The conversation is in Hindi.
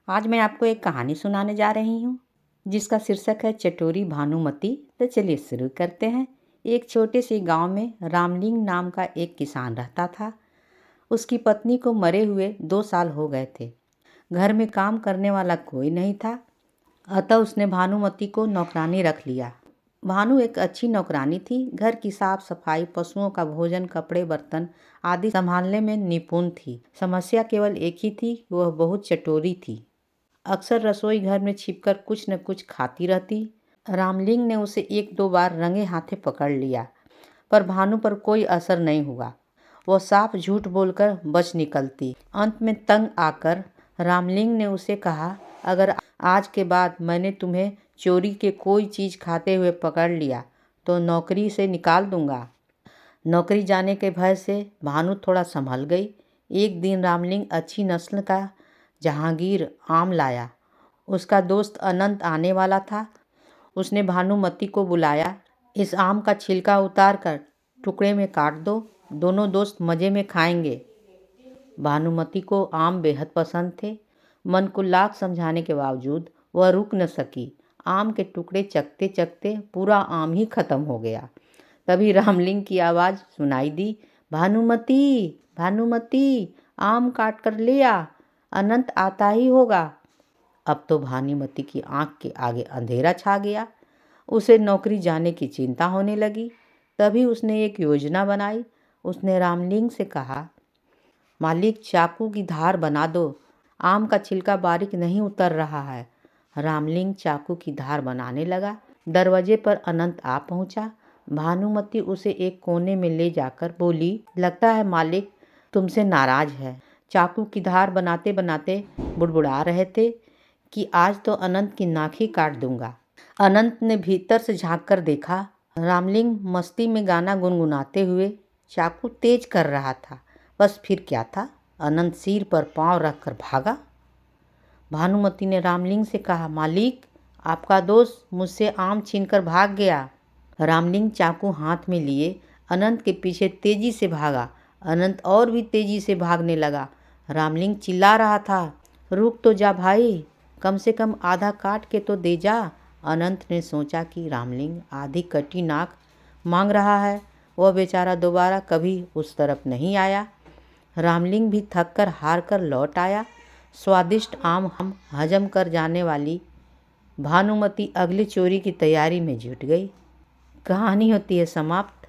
आज मैं आपको एक कहानी सुनाने जा रही हूँ जिसका शीर्षक है चटोरी भानुमति। तो चलिए शुरू करते हैं। एक छोटे से गांव में रामलिंग नाम का एक किसान रहता था। उसकी पत्नी को मरे हुए 2 साल हो गए थे। घर में काम करने वाला कोई नहीं था, अतः उसने भानुमति को नौकरानी रख लिया। भानु एक अच्छी नौकरानी थी। घर की साफ सफाई, पशुओं का भोजन, कपड़े बर्तन आदि संभालने में निपुण थी। समस्या केवल एक ही थी, वह बहुत चटोरी थी। अक्सर रसोई घर में छिपकर कुछ न कुछ खाती रहती। रामलिंग ने उसे 1-2 बार रंगे हाथे पकड़ लिया, पर भानु पर कोई असर नहीं हुआ। वह साफ झूठ बोलकर बच निकलती। अंत में तंग आकर रामलिंग ने उसे कहा, अगर आज के बाद मैंने तुम्हें चोरी के कोई चीज़ खाते हुए पकड़ लिया तो नौकरी से निकाल दूंगा। नौकरी जाने के भय से भानु थोड़ा संभल गई। एक दिन रामलिंग अच्छी नस्ल का जहांगीर आम लाया। उसका दोस्त अनंत आने वाला था। उसने भानुमति को बुलाया, इस आम का छिलका उतार कर टुकड़े में काट दो, दोनों दोस्त मज़े में खाएंगे। भानुमति को आम बेहद पसंद थे। मन को लाख समझाने के बावजूद वह रुक न सकी। आम के टुकड़े चखते चखते पूरा आम ही खत्म हो गया। तभी रामलिंग की आवाज़ सुनाई दी, भानुमति, भानुमति, आम काट कर ले आ, अनंत आता ही होगा। अब तो भानुमति की आंख के आगे अंधेरा छा गया। उसे नौकरी जाने की चिंता होने लगी। तभी उसने एक योजना बनाई। उसने रामलिंग से कहा, मालिक, चाकू की धार बना दो, आम का छिलका बारीक नहीं उतर रहा है। रामलिंग चाकू की धार बनाने लगा। दरवाजे पर अनंत आ पहुंचा। भानुमति उसे एक कोने में ले जाकर बोली, लगता है मालिक तुमसे नाराज है। चाकू की धार बनाते बनाते बुड़बुड़ा रहे थे कि आज तो अनंत की नाक ही काट दूंगा। अनंत ने भीतर से झांक कर देखा। रामलिंग मस्ती में गाना गुनगुनाते हुए चाकू तेज कर रहा था। बस फिर क्या था, अनंत सिर पर पांव रखकर भागा। भानुमति ने रामलिंग से कहा, मालिक, आपका दोस्त मुझसे आम छीनकर भाग गया। रामलिंग चाकू हाथ में लिए अनंत के पीछे तेजी से भागा। अनंत और भी तेजी से भागने लगा। रामलिंग चिल्ला रहा था, रुक तो जा भाई, कम से कम आधा काट के तो दे जा। अनंत ने सोचा कि रामलिंग आधी कटी नाक मांग रहा है। वह बेचारा दोबारा कभी उस तरफ नहीं आया। रामलिंग भी थक कर हार कर लौट आया। स्वादिष्ट आम हम हजम कर जाने वाली भानुमति अगली चोरी की तैयारी में जुट गई। कहानी होती है समाप्त।